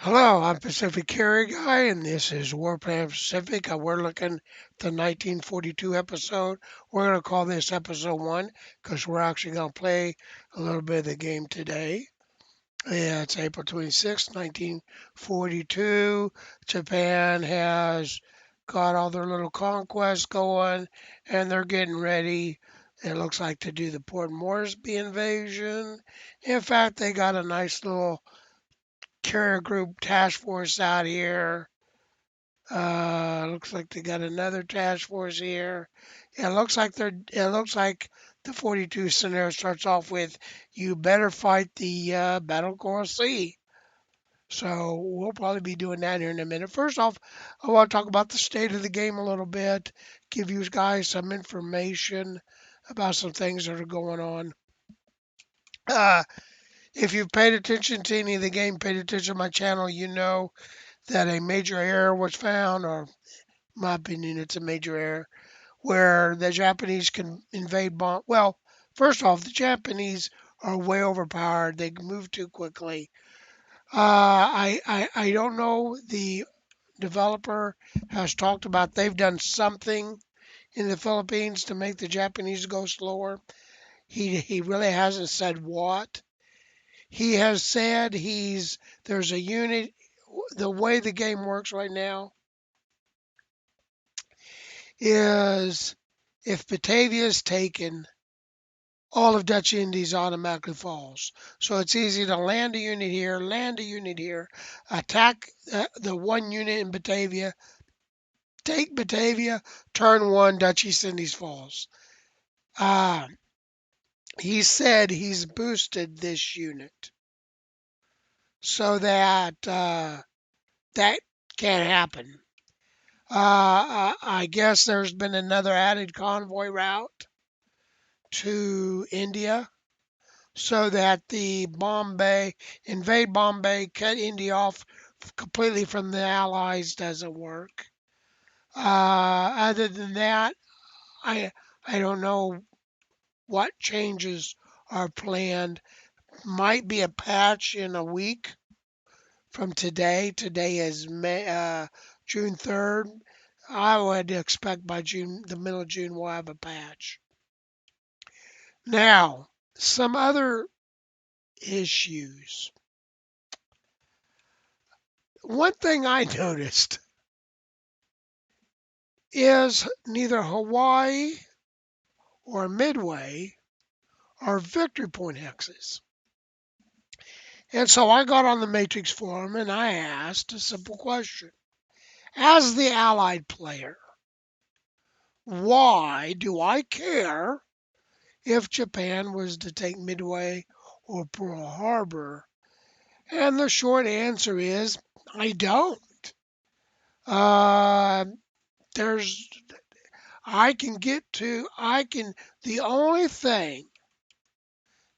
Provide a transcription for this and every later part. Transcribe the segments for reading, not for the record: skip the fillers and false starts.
Hello, I'm Pacific Carry Guy, and this is Warplan Pacific. We're looking at the 1942 episode. We're going to call this episode 1 because we're actually going to play a little bit of the game today. Yeah, it's April 26th, 1942. Japan has got all their little conquests going, and they're getting ready. It looks like to do the Port Moresby invasion. In fact, they got a nice little carrier group task force out here. Looks like they got another task force here. It looks like the 42 scenario starts off with you better fight the Battle Coral Sea. So we'll probably be doing that here in a minute. First off, I want to talk about the state of the game a little bit, give you guys some information about some things that are going on. Uh, if you've paid attention to any of the game, paid attention to my channel, you know that a major error was found, or in my opinion, it's a major error, where the Japanese can invade bomb. Well, first off, the Japanese are way overpowered. They move too quickly. I don't know. The developer has talked about they've done something in the Philippines to make the Japanese go slower. He really hasn't said what. He has said there's a unit. The way the game works right now is if Batavia is taken, all of Dutch Indies automatically falls. So it's easy to land a unit here, attack the one unit in Batavia, take Batavia, turn one, Dutch East Indies falls. Uh, he said he's boosted this unit so that that can't happen. I guess there's been another added convoy route to India so that the Bombay, invade Bombay, cut India off completely from the Allies doesn't work. Other than that, I I don't know what changes are planned. Might be a patch in a week from today. Today is June 3rd. I would expect by June, the middle of June, we'll have a patch. Now, some other issues. One thing I noticed is neither Hawaii or Midway are victory point hexes. And so I got on the Matrix forum and I asked a simple question. As the allied player, why do I care if Japan was to take Midway or Pearl Harbor? And the short answer is I don't. Uh, there's the only thing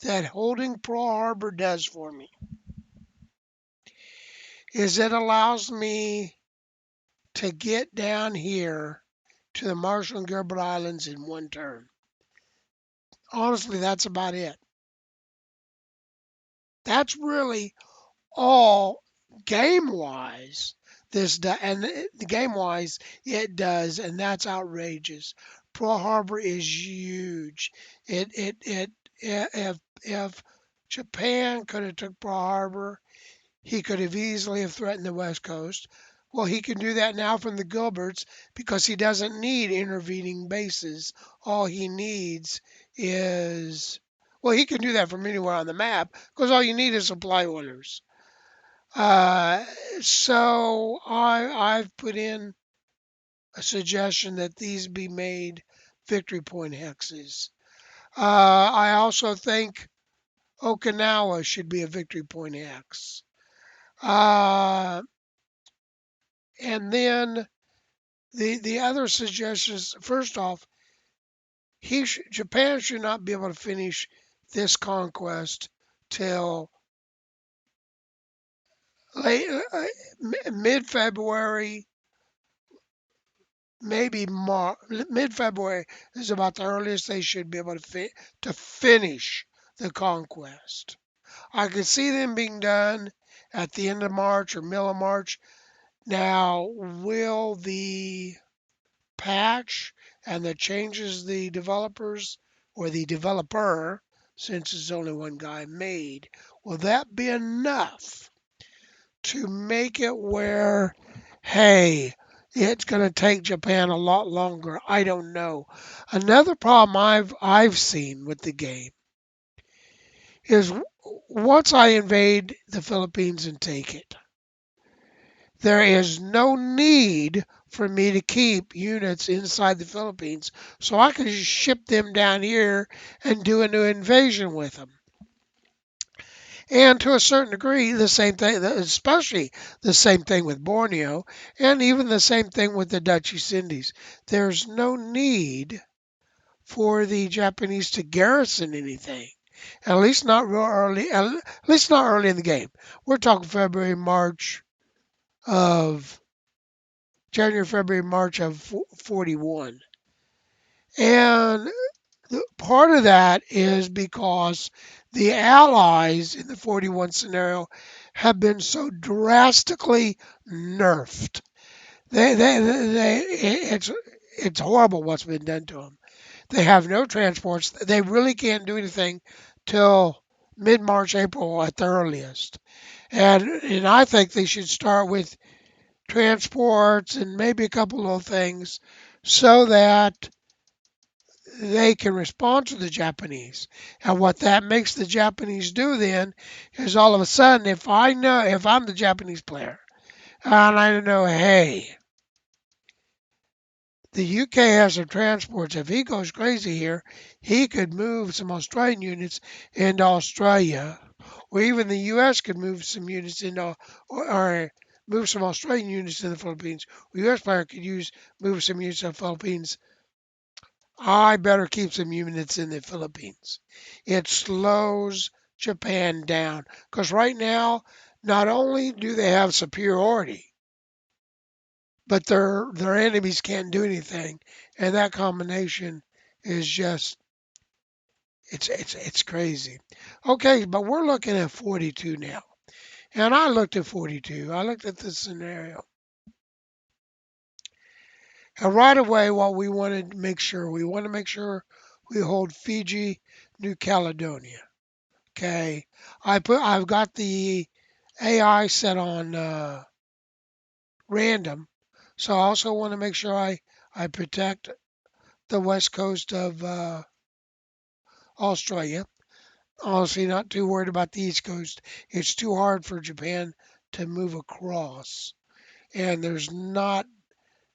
that holding Pearl Harbor does for me is it allows me to get down here to the Marshall and Gilbert Islands in one turn. Honestly, that's about it. That's really all game wise. The game wise it does, and that's outrageous. Pearl Harbor is huge. If Japan could have took Pearl Harbor, he could have easily have threatened the West Coast. Well, he can do that now from the Gilberts because he doesn't need intervening bases. All he needs is, well, he can do that from anywhere on the map because all you need is supply orders. Uh, so I've put in a suggestion that these be made victory point hexes. I also think Okinawa should be a victory point hex. Uh, and then the other suggestions. First off, Japan should not be able to finish this conquest till late mid February, maybe mid February is about the earliest they should be able to finish the conquest. I could see them being done at the end of March or middle of March. Now, will the patch and the changes the developers or the developer, since it's only one guy, made, will that be enough to make it where, hey, it's going to take Japan a lot longer? I don't know. Another problem I've seen with the game is once I invade the Philippines and take it, there is no need for me to keep units inside the Philippines, so I can just ship them down here and do a new invasion with them. And to a certain degree, the same thing, especially the same thing with Borneo, and even the same thing with the Dutch East Indies. There's no need for the Japanese to garrison anything. At least not real early. At least not early in the game. We're talking February, March of January, February, March of 41. And part of that is because the Allies in the 41 scenario have been so drastically nerfed. It's horrible what's been done to them. They have no transports. They really can't do anything till mid March, April at the earliest. And I think they should start with transports and maybe a couple of things so that they can respond to the Japanese. And what that makes the Japanese do then is all of a sudden, if I'm the Japanese player and I know, hey, the UK has some transports. If he goes crazy here, he could move some Australian units into Australia, or even the US could move some units into, or move some Australian units to the Philippines. Or US player could move some units to the Philippines. I better keep some units in the Philippines. It slows Japan down because right now, not only do they have superiority, but their enemies can't do anything, and that combination is just it's crazy. Okay, but we're looking at 42 now, and I looked at 42. I looked at this scenario, and right away, what we want to make sure we hold Fiji, New Caledonia. Okay, I've got the AI set on random, so I also want to make sure I protect the west coast of Australia. Honestly, not too worried about the East Coast. It's too hard for Japan to move across, and there's not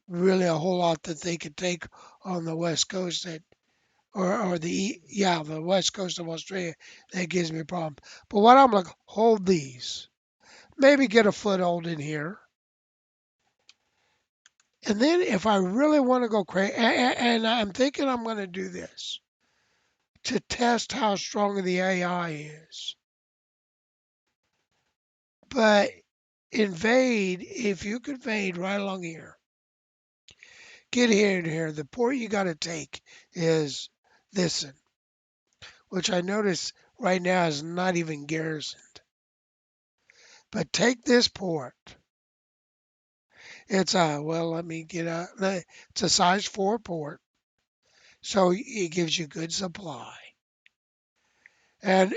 really a whole lot that they could take on the West Coast the West Coast of Australia that gives me a problem. But what I'm like, hold these, maybe get a foothold in here, and then if I really want to go crazy, and I'm thinking I'm going to do this to test how strong the AI is. But invade, if you could invade right along here, get here and here. The port you got to take is this one, which I notice right now is not even garrisoned. But take this port. It's a well, let me get a. It's a size 4 port, so it gives you good supply, and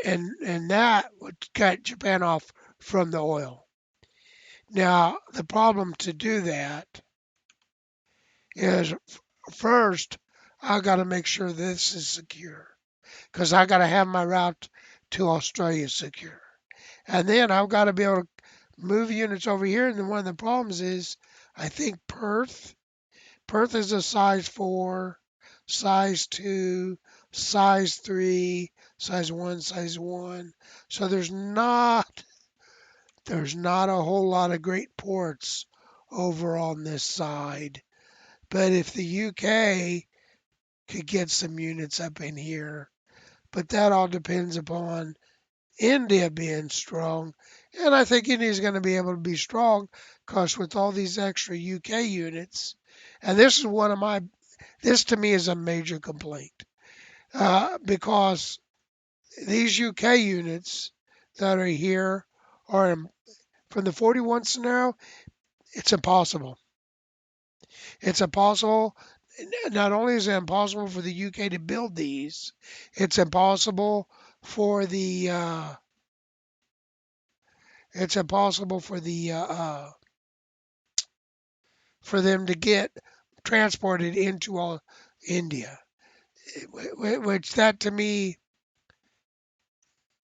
that would cut Japan off from the oil. Now the problem to do that is first, I got to make sure this is secure because I got to have my route to Australia secure. And then I've got to be able to move units over here. And then one of the problems is, I think Perth is a size 4, size 2, size 3, size 1, size 1. So there's not a whole lot of great ports over on this side. But if the UK could get some units up in here. But that all depends upon India being strong. And I think India's going to be able to be strong because with all these extra UK units, and this to me is a major complaint because these UK units that are here are From the 41 scenario, it's impossible. It's impossible. Not only is it impossible for the UK to build these, it's impossible for the it's impossible for them to get transported into all India. Which that to me,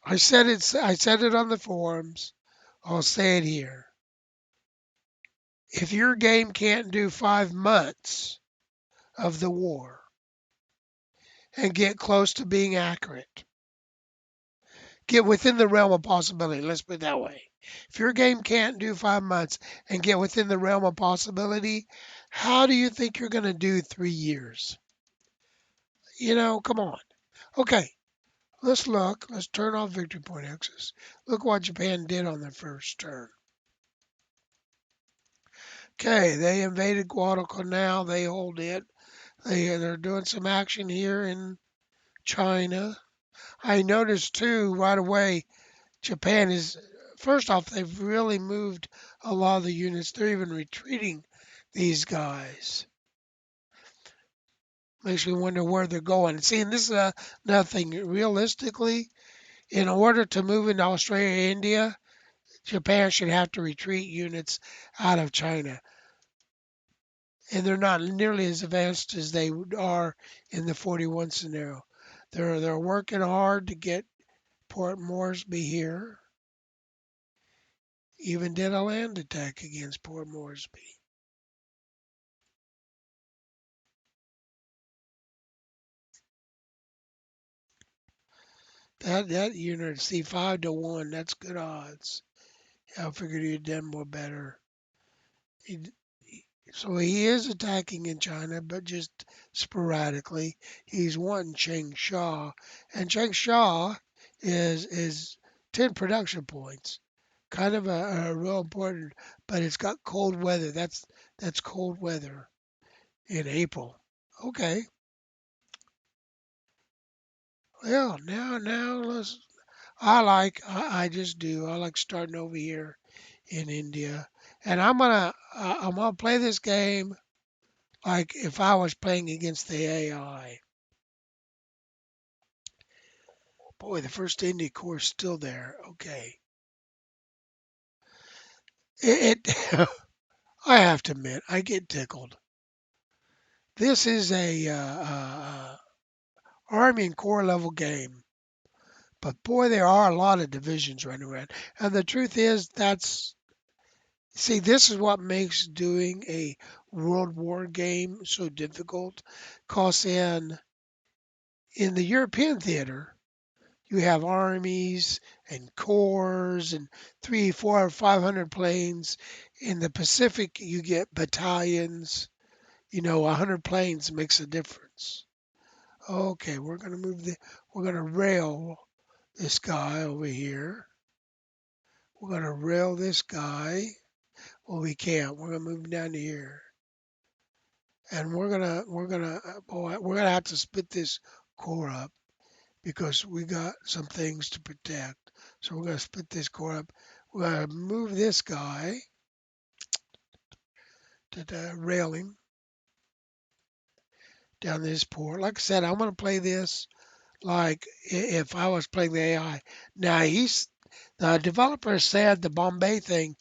I said it on the forums. I'll say it here. If your game can't do 5 months of the war and get close to being accurate, get within the realm of possibility, let's put it that way. If your game can't do 5 months and get within the realm of possibility, how do you think you're going to do 3 years? Come on. Okay, let's look. Let's turn off victory point X's. Look what Japan did on their first turn. Okay, they invaded Guadalcanal. They hold it. They're doing some action here in China. I noticed too right away Japan is first off they've really moved a lot of the units. They're even retreating these guys. Makes me wonder where they're going. See, and this is nothing. Realistically, in order to move into Australia and India, Japan should have to retreat units out of China. And they're not nearly as advanced as they are in the 41 scenario. They're working hard to get Port Moresby here. Even did a land attack against Port Moresby. That unit, see, 5-1. That's good odds. Yeah, I figured he'd done more better. He, so he is attacking in China, but just sporadically. He's wanting Changsha, and Changsha is 10 production points. Kind of a real important, but it's got cold weather. That's cold weather in April. Okay. Well, now let's. I just do. I like starting over here in India, and I'm gonna play this game like if I was playing against the AI. Boy, the first India core is still there. Okay. It I have to admit, I get tickled. This is a Army and Corps level game, but boy, there are a lot of divisions running around. And the truth is, see, this is what makes doing a World War game so difficult. Cause in the European theater, you have armies and corps and 3, 4, or 500 planes. In the Pacific, you get battalions. 100 planes makes a difference. Okay, we're gonna rail this guy over here. We're gonna rail this guy. Well, we can't. We're gonna move him down to here, and we're gonna have to split this core up because we got some things to protect. So we're gonna split this core up. We're gonna move this guy to the railing down this port. Like I said, I'm gonna play this like if I was playing the AI. Now the developer said the Bombay thing's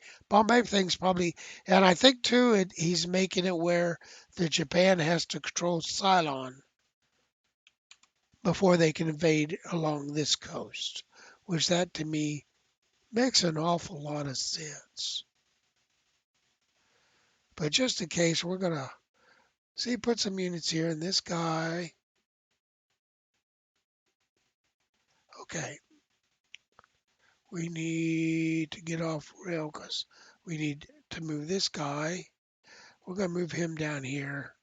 probably, and I think too he's making it where the Japan has to control Ceylon before they can invade along this coast, which that to me makes an awful lot of sense. But just in case, we're gonna see put some units here, and this guy. Okay, we need to get off rail because we need to move this guy. We're going to move him down here.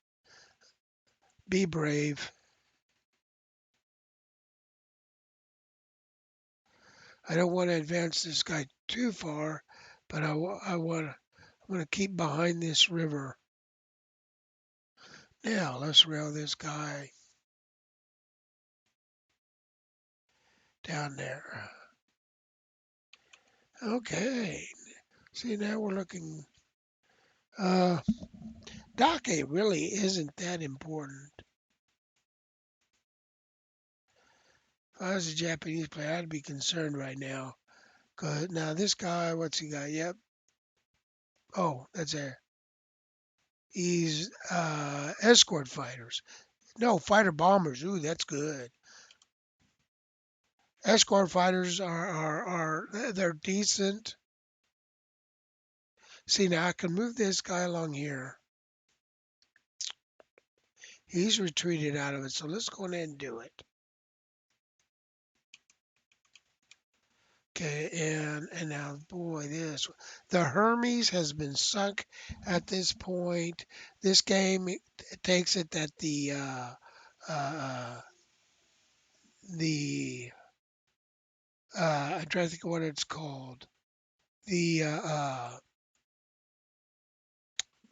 Be brave. I don't want to advance this guy too far, but I want to keep behind this river. Now let's rail this guy down there. Okay. See, now we're looking. Uh, Dake really isn't that important. If I was a Japanese player, I'd be concerned right now. Cause now this guy, what's he got? Yep. Oh, that's there. He's escort fighters. No, fighter bombers. Ooh, that's good. Escort fighters are they're decent. See, now I can move this guy along here. He's retreated out of it, so let's go ahead and do it. Okay, and now, boy, this the Hermes has been sunk at this point. This game takes it that uh, the I'm trying to think of what it's called. The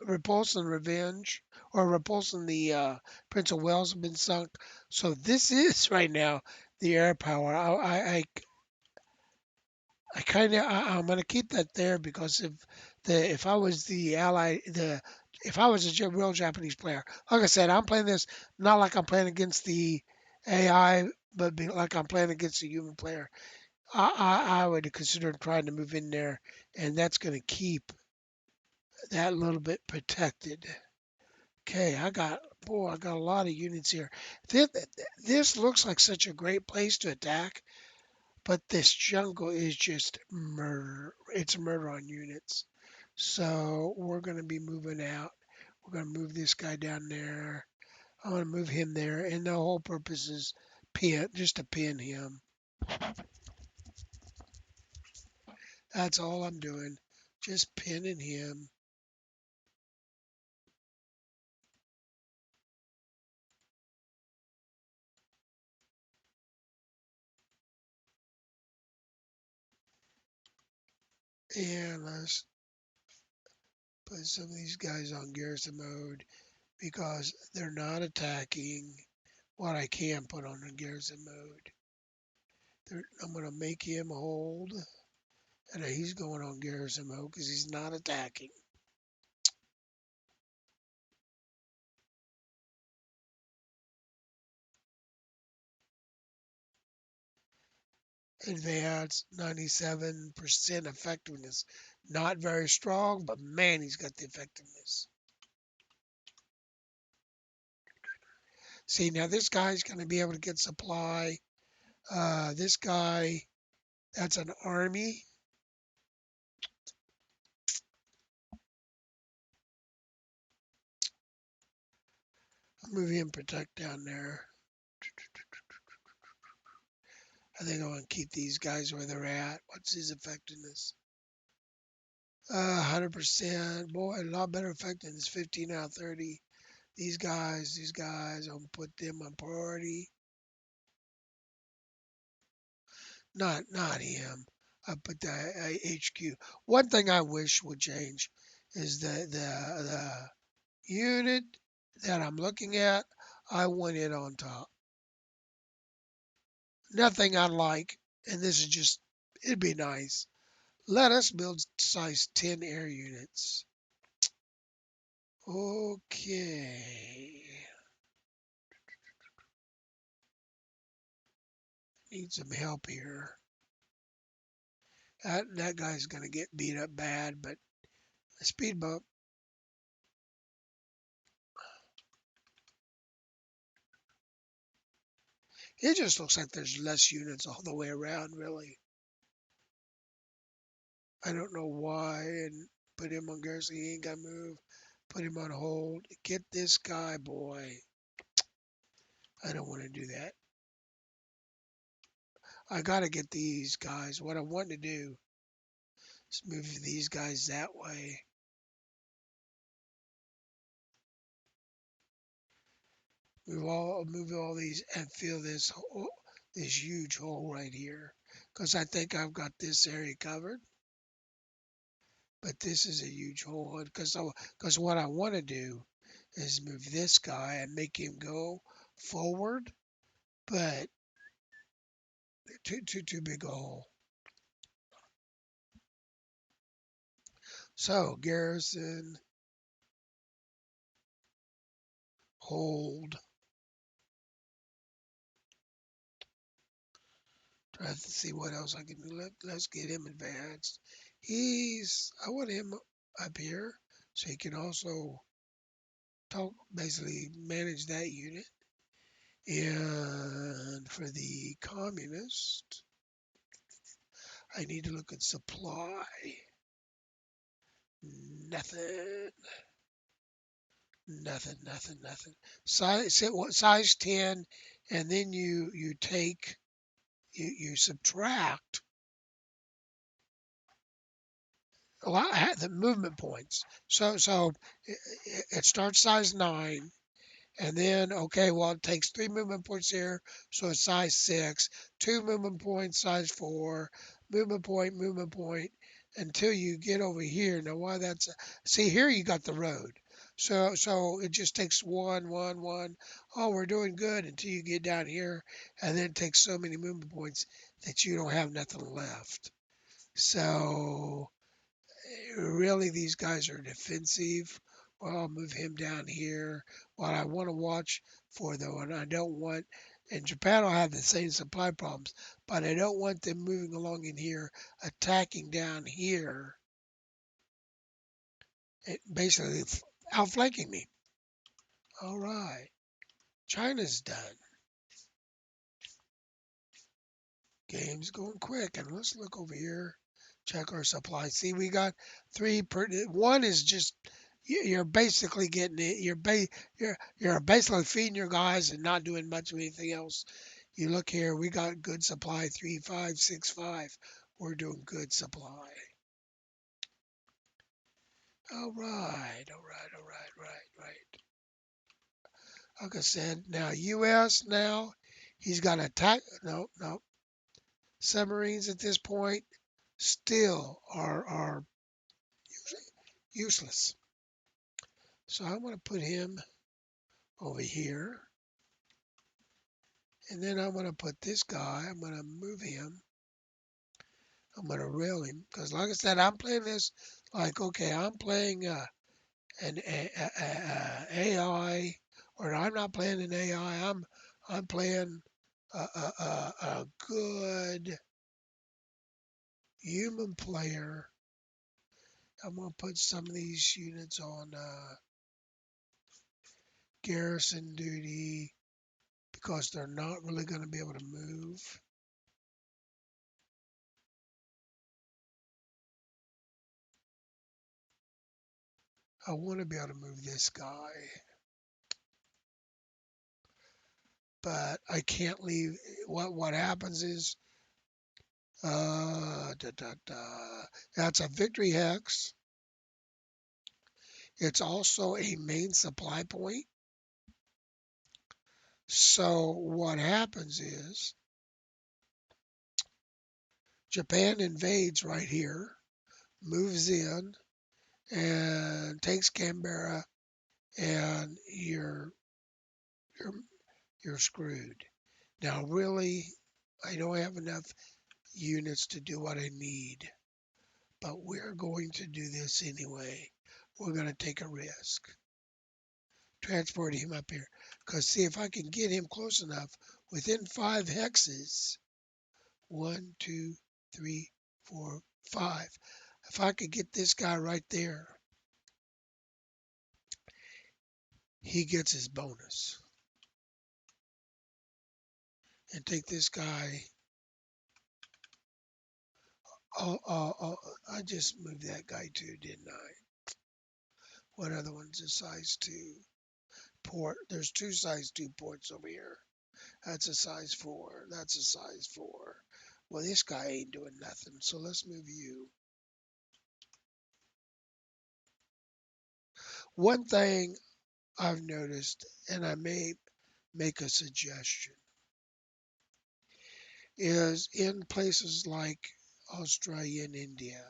Repulsion Revenge or Repulsion the Prince of Wales have been sunk. So this is right now the air power. I kind of I'm gonna keep that there because if I was the ally the if I was a real Japanese player, like I said, I'm playing this not like I'm playing against the AI, but like I'm playing against a human player. I would consider trying to move in there, and that's gonna keep that little bit protected. Okay, I got a lot of units here. This, this looks like such a great place to attack, but this jungle is just murder. It's murder on units. So we're going to be moving out. We're going to move this guy down there. I'm going to move him there, and the whole purpose is just to pin him. That's all I'm doing, just pinning him. And let's put some of these guys on garrison mode because they're not attacking what I can put on the garrison mode. I'm going to make him hold, and he's going on garrison mode because he's not attacking. Advanced 97% effectiveness. Not very strong, but man, he's got the effectiveness. See, now this guy's going to be able to get supply. This guy, that's an army. I'll move him protect down there. I think I want to keep these guys where they're at. What's his effectiveness? 100%. Boy, a lot better effectiveness. 15 out of 30. These guys, I'll put them on priority. Not him. I put the HQ. One thing I wish would change is the unit that I'm looking at. I want it on top. Nothing I like, and this is just it'd be nice. Let us build size 10 air units. Okay. Need some help here. That guy's gonna get beat up bad, but a speed bump. It just looks like there's less units all the way around, really. I don't know why. And put him on garrison. He ain't got to move. Put him on hold. Get this guy, boy. I don't want to do that. I got to get these guys. What I want to do is move these guys that way. Move all these and fill this huge hole right here. Because I think I've got this area covered. But this is a huge hole. Because what I want to do is move this guy and make him go forward. But too big a hole. So Garrison, hold. Try to see what else I can do. Let's get him advanced. I want him up here so he can also basically manage that unit. And for the communist, I need to look at supply. Nothing, nothing. Size 10, and then you take you subtract a lot the movement points. So it starts size 9. And then, okay, well, it takes 3 movement points here, so it's size 6, 2 movement points, size 4, movement point, until you get over here. Now, why see here you got the road. So it just takes one. Oh, we're doing good until you get down here, and then it takes so many movement points that you don't have nothing left. So really these guys are defensive. Well, I'll move him down here. What I want to watch for though, and I don't want, and Japan will have the same supply problems, but I don't want them moving along in here, attacking down here, basically outflanking me. All right, China's done. Game's going quick, and let's look over here. Check our supply. See, we got three per. One is just you're basically getting it. You're basically feeding your guys and not doing much of anything else. You look here, we got good supply 3, 5, 6, 5. We're doing good supply. All right. Like I said, now U.S. now he's got attack. No submarines at this point still are useless. So I'm going to put him over here. And then I'm going to put this guy, I'm going to move him. I'm going to rail him. Because like I said, I'm playing this like, okay, I'm playing an AI, or I'm not playing an AI. I'm playing a good human player. I'm going to put some of these units on garrison duty because they're not really going to be able to move. I want to be able to move this guy, but I can't leave. What happens is, that's a victory hex. It's also a main supply point. So what happens is Japan invades right here, moves in, and takes Canberra, and you're you're screwed. Now, really, I don't have enough units to do what I need, but we're going to do this anyway. We're going to take a risk. Transport him up here. Because see if I can get him close enough within 5 hexes. 1, 2, 3, 4, 5. If I could get this guy right there, he gets his bonus. And take this guy. I just moved that guy too, didn't I? What other one's a size 2? Port. There's 2 size 2 ports over here. That's a size 4. That's a size 4. Well, this guy ain't doing nothing, so let's move you. One thing I've noticed, and I may make a suggestion, is in places like Australia and India,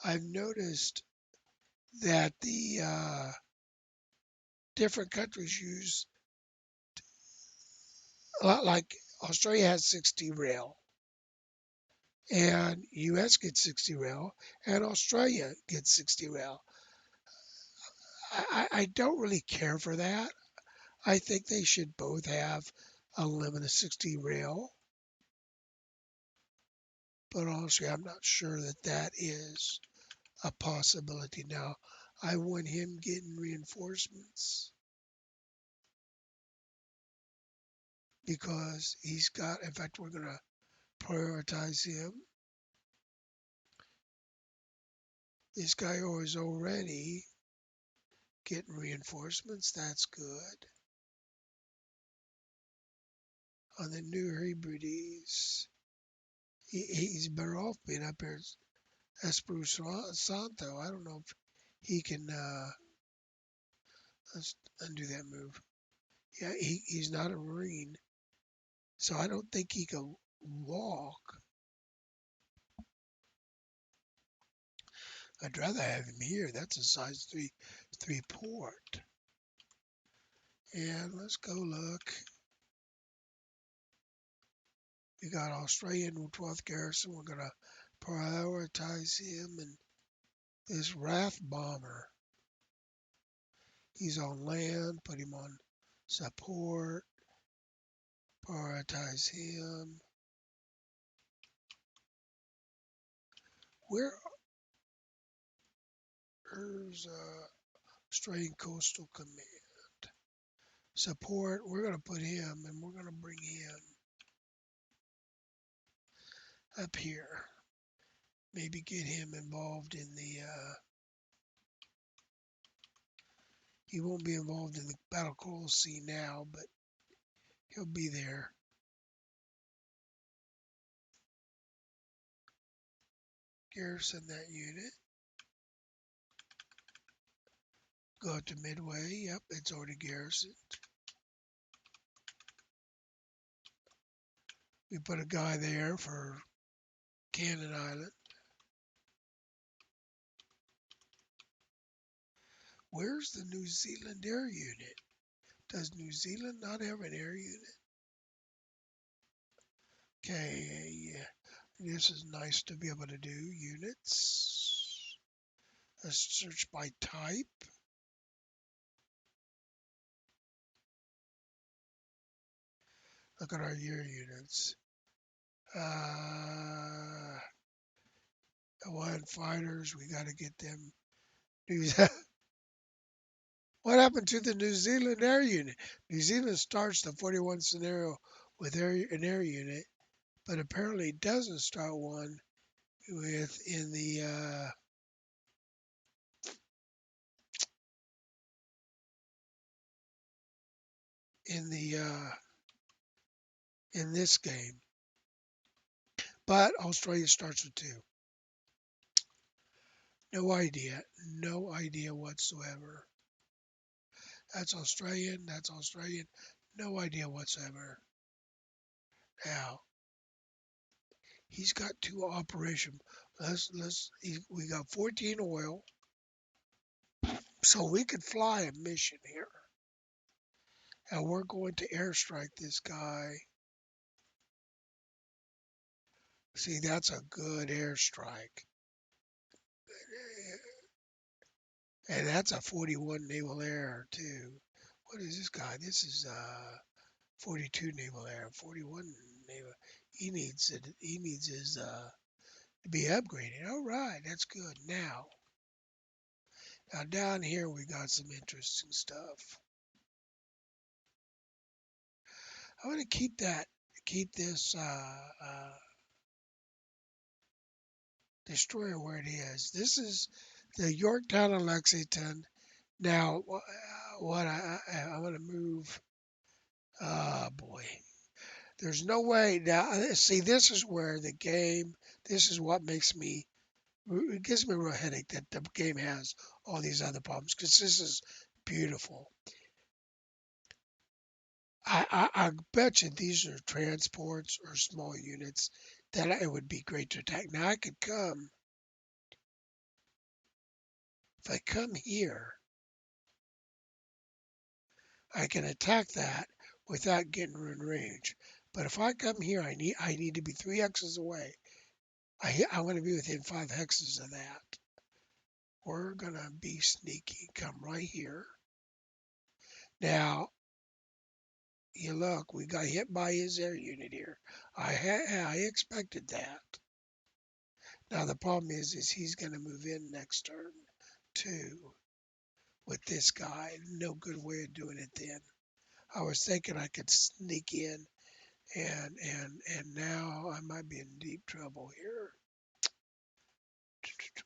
I've noticed that the different countries use, like Australia has 60 rail, and US gets 60 rail, and Australia gets 60 rail. I don't really care for that. I think they should both have a limit of 60 rail, but honestly, I'm not sure that that is a possibility now. I want him getting reinforcements because he's got, in fact, we're going to prioritize him. This guy is already getting reinforcements. That's good. On the New Hebrides, he's better off being up here as Espirito Santo. I don't know if he can, let's undo that move. Yeah, he's not a Marine, so I don't think he can walk. I'd rather have him here. That's a size 3 port. And let's go look. We got Australian 12th Garrison. We're going to prioritize him. And this Wrath Bomber, he's on land. Put him on support. Prioritize him. Where's Australian Coastal Command? Support, we're going to put him and we're going to bring him up here. Maybe get him involved in the, he won't be involved in the Battle Coral Sea now, but he'll be there. Garrison that unit. Go to Midway. Yep, it's already garrisoned. We put a guy there for Cannon Island. Where's the New Zealand air unit? Does New Zealand not have an air unit? Okay, yeah. This is nice to be able to do units. Let's search by type. Look at our year units. Hawaiian fighters, we got to get them. What happened to the New Zealand air unit? New Zealand starts the 41 scenario with an air unit, but apparently doesn't start one with in this game. But Australia starts with two. No idea. No idea whatsoever. That's Australian. That's Australian. No idea whatsoever. Now, he's got two operation. We got 14 oil. So we could fly a mission here. And we're going to airstrike this guy. See, that's a good airstrike. And that's a 41 naval air too. What is this guy? This is 42 naval air. 41 naval. He needs his to be upgraded. All right, that's good. Now down here we got some interesting stuff. I'm gonna keep this destroyer where it is. This is the Yorktown of Lexington. Now, what I'm gonna move. Oh boy, there's no way now. See, this is where the game. This is what makes me. It gives me a real headache that the game has all these other problems because this is beautiful. I bet you these are transports or small units that it would be great to attack. Now I could come. If I come here, I can attack that without getting in range. But if I come here, I need to be 3 X's away. I want to be within 5 hexes of that. We're gonna be sneaky. Come right here. Now, you look, we got hit by his air unit here. I expected that. Now the problem is he's gonna move in next turn too with this guy. No good way of doing it then. I was thinking I could sneak in and now I might be in deep trouble here.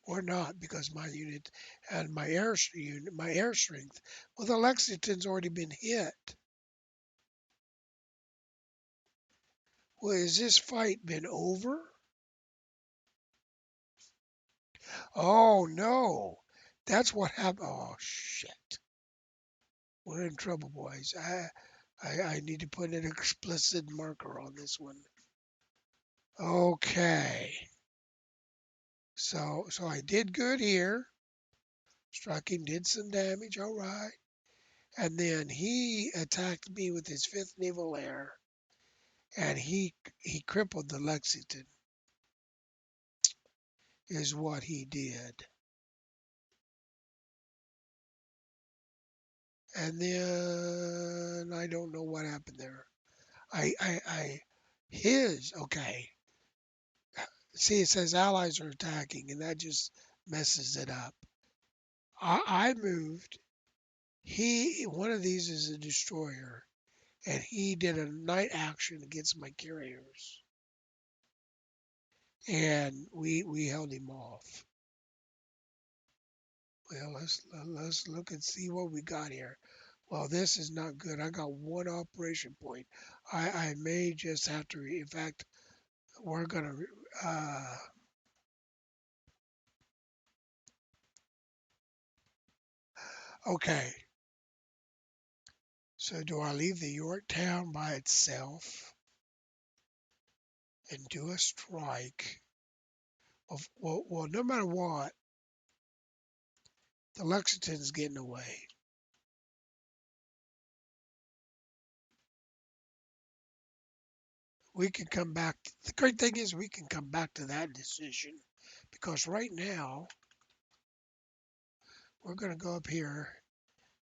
Or not because my unit and my air strength. Well, the Lexington's already been hit. Well, has this fight been over? Oh no, that's what happened. Oh shit, we're in trouble, boys. I need to put an explicit marker on this one. Okay, so I did good here. Struck him, did some damage. All right. And then he attacked me with his fifth naval air, and he crippled the Lexington. Is what he did. And then I don't know what happened there. His okay. See, it says allies are attacking, and that just messes it up. I moved. One of these is a destroyer, and he did a night action against my carriers, and we held him off. Well, let's look and see what we got here. Well, this is not good. I got one operation point. I may just have to. In fact, we're gonna. Uh, okay. So do I leave the Yorktown by itself and do a strike? Well, no matter what, the Lexington's getting away. We can come back. The great thing is we can come back to that decision because right now we're going to go up here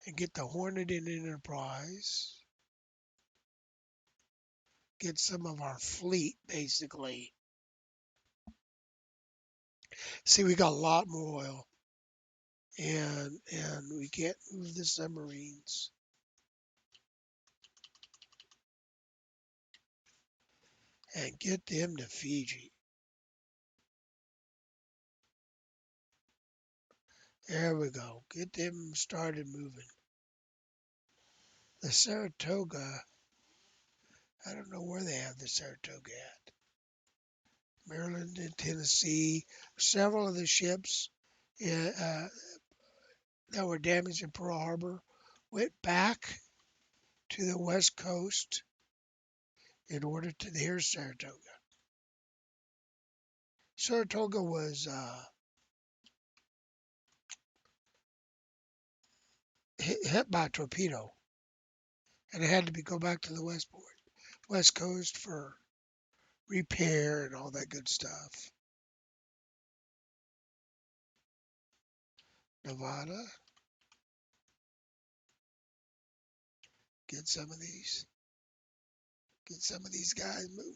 and get the Hornet in Enterprise, get some of our fleet basically. See, we got a lot more oil, and we can't move the submarines. And get them to Fiji. There we go. Get them started moving. The Saratoga, I don't know where they have the Saratoga at. Maryland and Tennessee. Several of the ships that were damaged in Pearl Harbor went back to the West Coast in order to. Here's Saratoga. Saratoga was hit by a torpedo, and it had to go back to the West Coast for repair and all that good stuff. Nevada, get some of these, get some of these guys moving.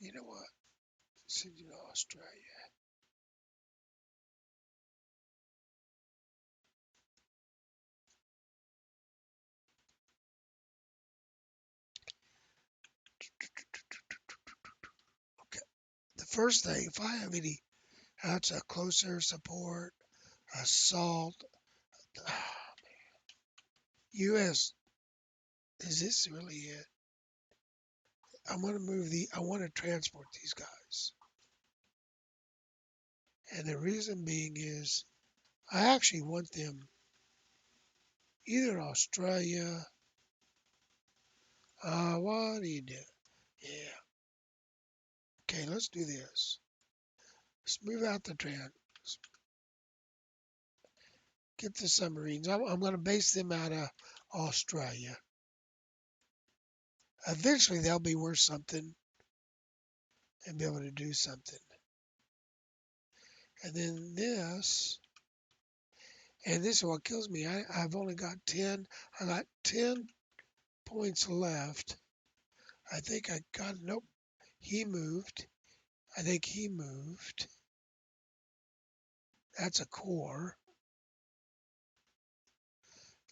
You know what? Send you to Australia. Okay. The first thing, if I have any, that's a close air support, assault. U.S. Is this really it? I want to I want to transport these guys. And the reason being is I actually want them either Australia. What do you do? Yeah. Okay, let's do this. Let's move out the get the submarines. I'm going to base them out of Australia. Eventually, they'll be worth something and be able to do something. And then this, and this is what kills me. I've only got 10. I got 10 points left. I think I got, nope, he moved. I think he moved. That's a core.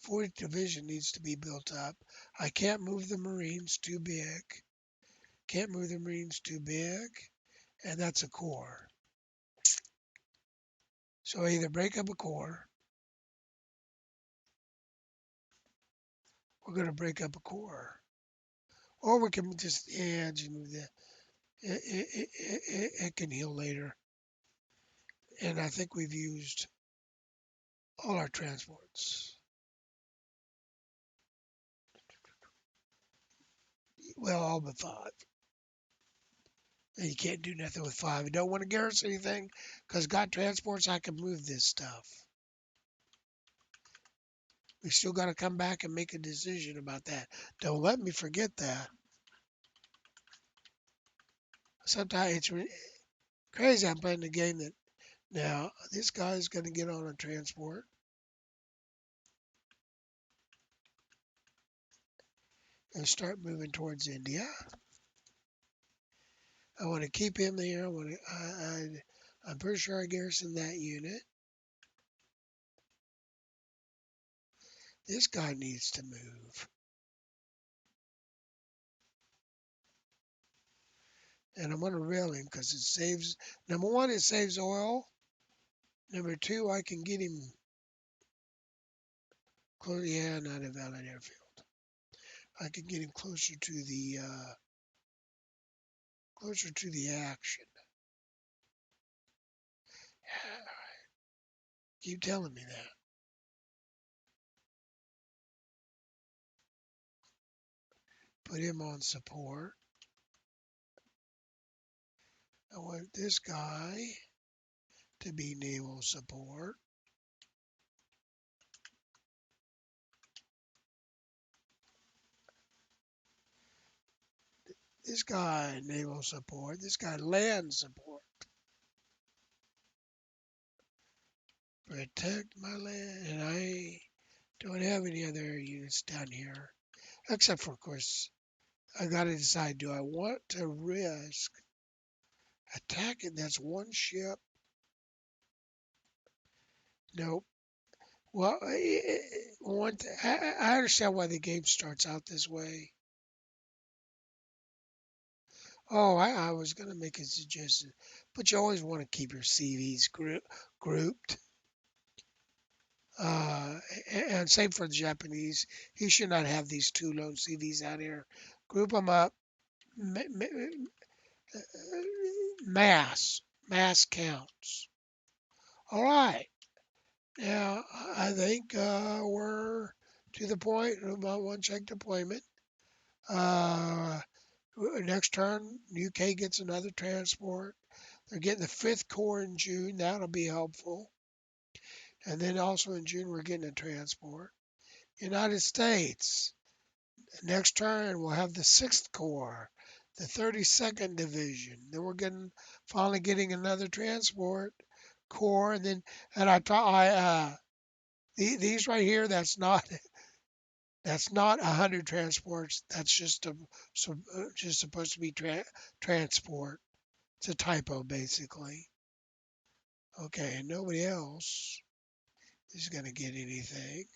40th Division needs to be built up. I can't move the Marines, too big. Can't move the Marines, too big. And that's a core. So either break up a core, we're going to break up a core. Or we can just, yeah, just move that. It can heal later. And I think we've used all our transports. Well, all but 5. And you can't do nothing with 5. I don't want to garrison anything because got transports, I can move this stuff. We still got to come back and make a decision about that. Don't let me forget that. Sometimes it's crazy. I'm playing the game that now this guy's going to get on a transport and start moving towards India. I want to keep him there. I'm pretty sure I garrison that unit. This guy needs to move. And I'm going to rail him because it saves, number one, it saves oil. Number two, I can get him close. Yeah, not a valid airfield. I can get him closer to the action. Keep telling me that. Put him on support. I want this guy to be naval support. This guy naval support. This guy land support. Protect my land. And I don't have any other units down here. Except for, of course, I got to decide, do I want to risk attacking? That's one ship. Nope. Well, I understand why the game starts out this way. Oh, I was going to make a suggestion, but you always want to keep your CVs grouped. Uh, and same for the Japanese. He should not have these two lone CVs out here. Group them up. Mass counts. All right. Now, I think we're to the point of about one check deployment. Uh, Next turn, UK gets another transport. They're getting the 5th Corps in June. That'll be helpful. And then also in June, we're getting a transport. United States, next turn, we'll have the 6th Corps, the 32nd Division. Then we're finally getting another transport corps. And then, and these right here, that's not 100 transports. That's just supposed to be transport. It's a typo, basically. Okay, and nobody else is going to get anything.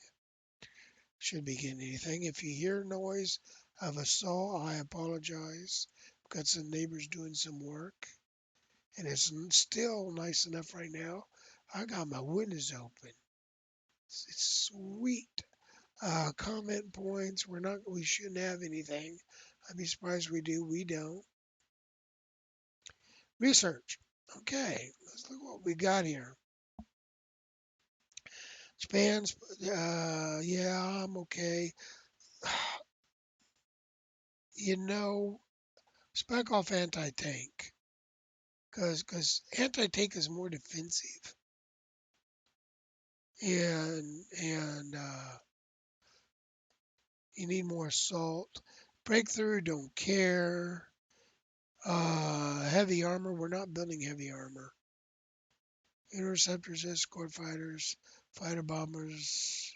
Should be getting anything. If you hear noise of a saw, I apologize. Got some neighbors doing some work, and it's still nice enough right now. I got my windows open. It's sweet. Comment points. We shouldn't have anything. I'd be surprised we do. We don't. Research. Okay, let's look what we got here. Japan's, yeah, I'm okay. You know, spec off anti-tank. Because anti-tank is more defensive. And you need more assault. Breakthrough, don't care. Heavy armor, we're not building heavy armor. Interceptors, escort fighters, fighter bombers,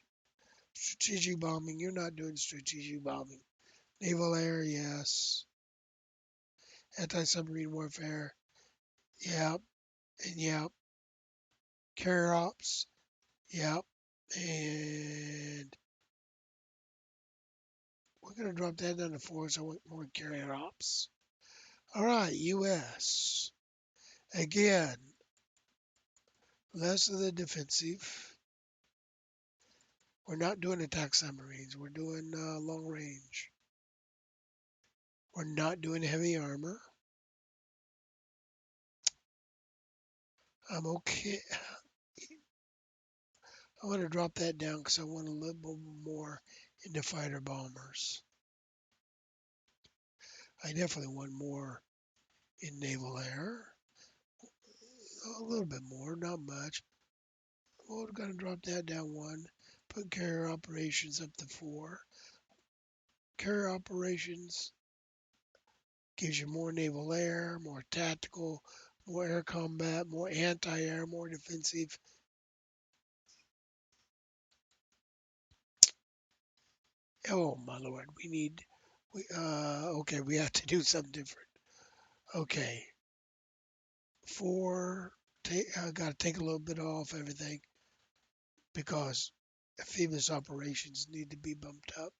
strategic bombing. You're not doing strategic bombing. Naval air, yes. Anti-submarine warfare, yep, and yep. Carrier ops, yep. And we're gonna drop that down to 4, so I want more carrier ops. All right, U.S. Again, less of the defensive. We're not doing attack submarines. We're doing long range. We're not doing heavy armor. I'm okay. I want to drop that down because I want a little more into fighter bombers. I definitely want more in naval air. A little bit more, not much. We're going to drop that down 1. Put carrier operations up to 4. Carrier operations gives you more naval air, more tactical, more air combat, more anti-air, more defensive. Oh my lord, okay, we have to do something different. Okay, 4. I got to take a little bit off everything because amphibious operations need to be bumped up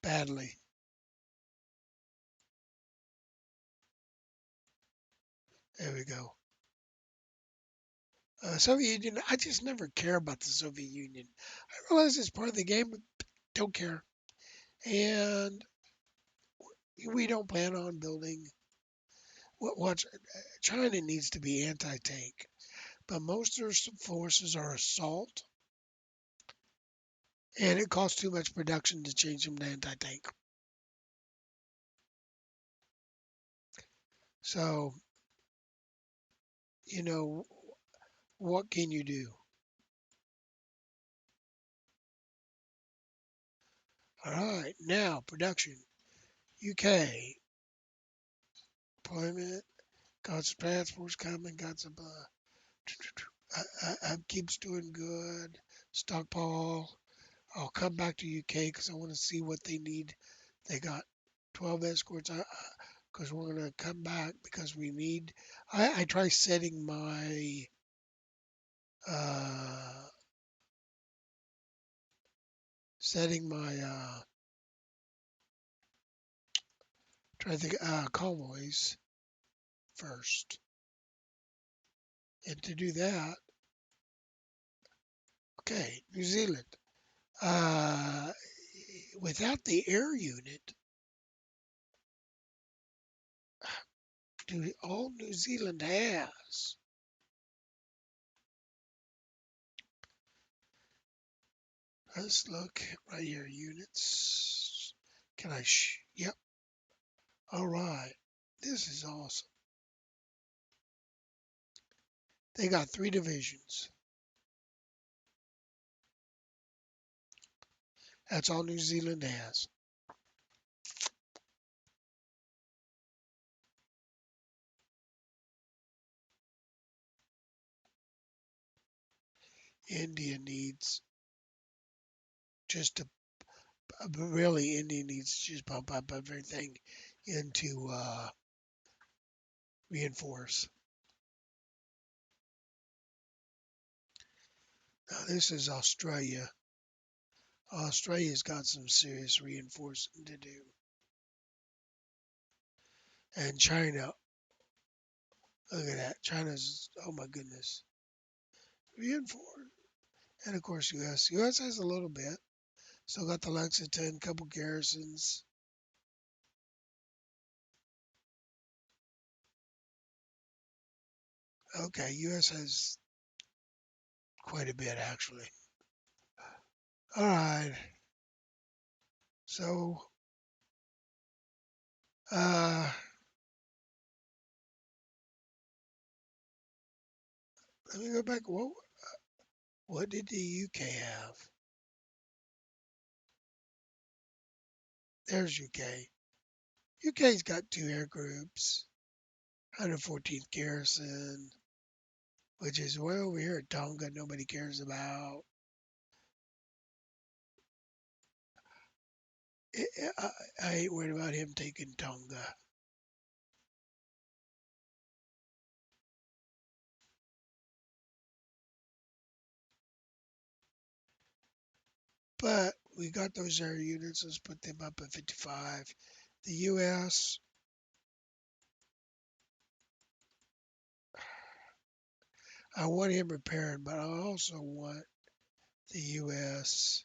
badly. There we go. Soviet Union, I just never care about the Soviet Union. I realize it's part of the game, but don't care. And we don't plan on building. What China needs to be anti-tank, but most of their forces are assault, and it costs too much production to change them to anti-tank. So, you know, what can you do? All right, now production. UK deployment. Got some transports coming. Got some. Keeps doing good. Stockpile. I'll come back to UK because I want to see what they need. They got 12 escorts. Because we're gonna come back because we need. I try uh, setting my try to think convoys first, and to do that, okay, New Zealand. Uh, Without the air unit, all New Zealand has. Let's look right here. Units. Can I? Yep. All right. This is awesome. They got 3 divisions. That's all New Zealand has. India needs just to really India needs to just pump up everything into reinforce. Now this is Australia. Australia's got some serious reinforcing to do. And China, look at that. China's, oh my goodness, reinforce. And of course, U.S. U.S. has a little bit. Still got the Lexington, couple garrisons. Okay, U.S. has quite a bit actually. All right. So, uh, let me go back. What did the UK have? There's UK. UK's got two air groups. 114th Garrison, which is way over here at Tonga, nobody cares about. I ain't worried about him taking Tonga. But we got those air units. Let's put them up at 55. The U.S., I want him repaired, but I also want the U.S.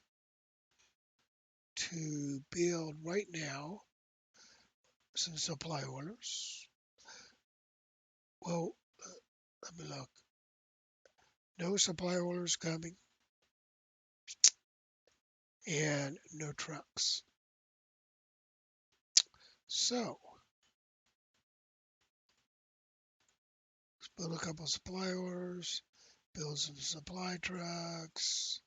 to build right now some supply orders. Well, let me look. No supply orders coming and no trucks. So, let's build a couple supply orders, build some supply trucks.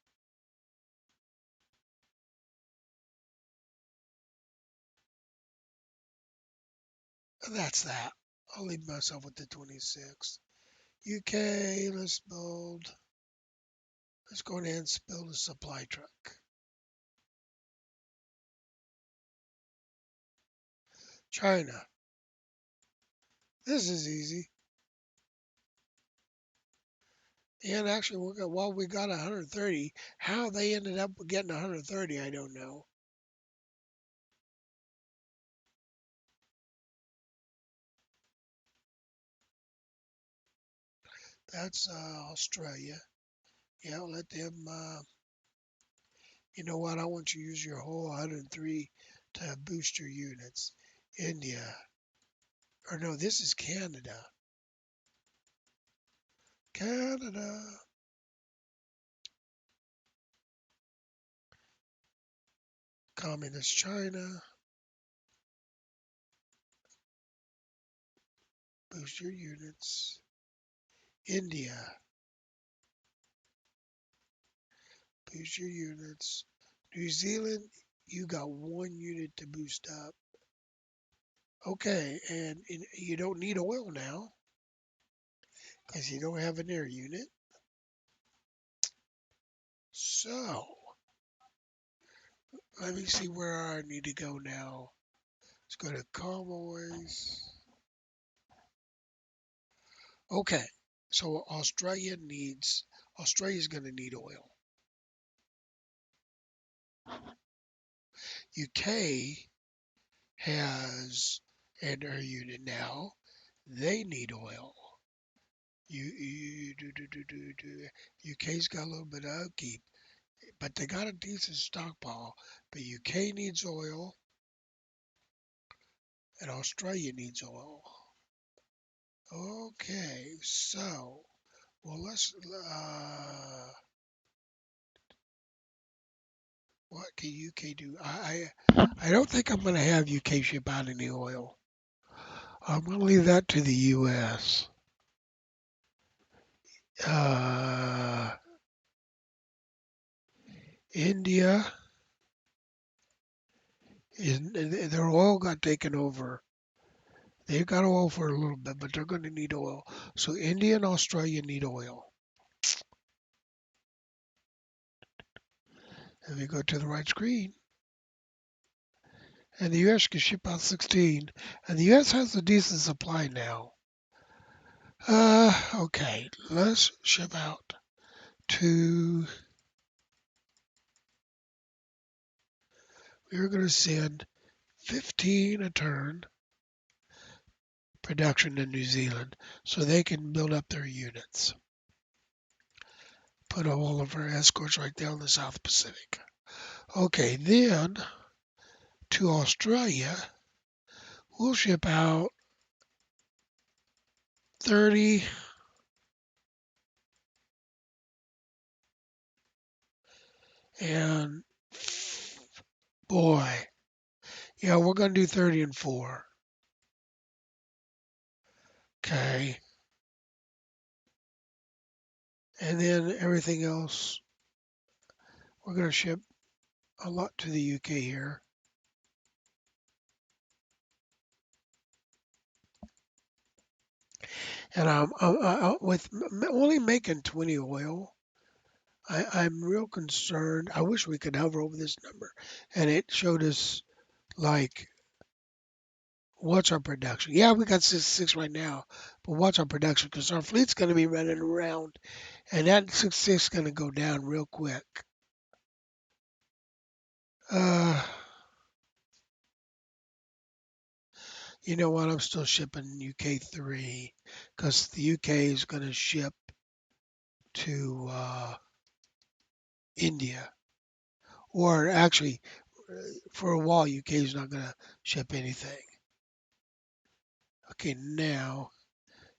And that's that. I'll leave myself with the 26. UK, let's go ahead and build a supply truck. China, this is easy. And actually, we got 130. How they ended up getting 130, I don't know. That's Australia. Yeah, let them. You know what? I want you to use your whole 103 to boost your units. India, or no, this is Canada. Canada. Communist China. Boost your units. India. Boost your units. New Zealand, you got one unit to boost up. Okay, and you don't need oil now because you don't have an air unit. So, let me see where I need to go now. Let's go to convoys. Okay, so Australia's going to need oil. UK has an air unit now. They need oil. UK's got a little bit of upkeep, but they got a decent stockpile. But UK needs oil, and Australia needs oil. Okay, so let's. What can UK do? I don't think I'm going to have UK ship out any oil. I'm going to leave that to the US. Uh, India their oil got taken over. They've got oil for a little bit, but they're going to need oil. So India and Australia need oil. If you go to the right screen, and the U.S. can ship out 16, and the U.S. has a decent supply now. Okay, let's ship out to. We're going to send 15 a turn production in New Zealand so they can build up their units. Put all of our escorts right there in the South Pacific. Okay, then to Australia, we'll ship out 30 and boy, yeah, we're going to do 30 and 4. Okay. And then everything else, we're going to ship a lot to the UK here. And with only making 20 oil, I'm real concerned. I wish we could hover over this number, and it showed us like what's our production. Yeah, we got 66 right now, but what's our production? Because our fleet's going to be running around, and that 66 is going to go down real quick. Uh, you know what? I'm still shipping UK3 because the UK is going to ship to India, or actually, for a while, UK is not going to ship anything. Okay, now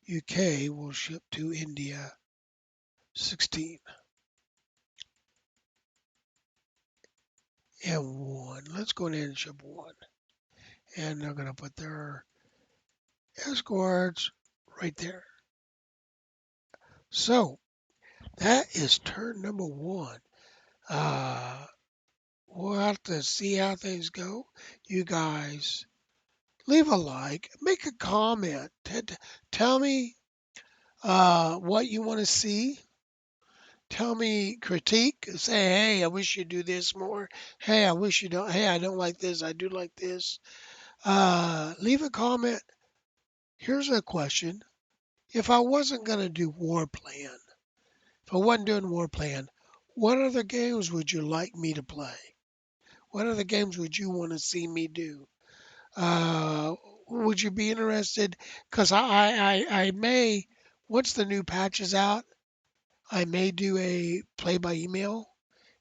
UK will ship to India 16 and 1. Let's go ahead and ship 1. And they're going to put their escorts right there. So that is turn number 1. Uh, we'll have to see how things go. You guys leave a like, make a comment, tell me what you want to see. Tell me critique. Say, hey, I wish you'd do this more. Hey, I wish you don't. Hey, I don't like this. I do like this. Leave a comment. Here's a question. If I wasn't going to do Warplan, if I wasn't doing Warplan, what other games would you like me to play? What other games would you want to see me do? Uh, would you be interested? Because I may, once the new patch is out, I may do a play by email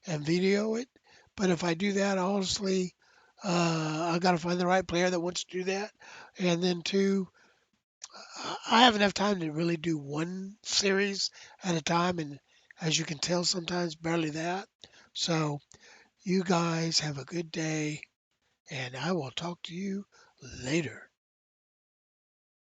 and video it. But if I do that, honestly, I got to find the right player that wants to do that. And then two, I have enough time to really do one series at a time. And as you can tell, sometimes barely that. So you guys have a good day, and I will talk to you later.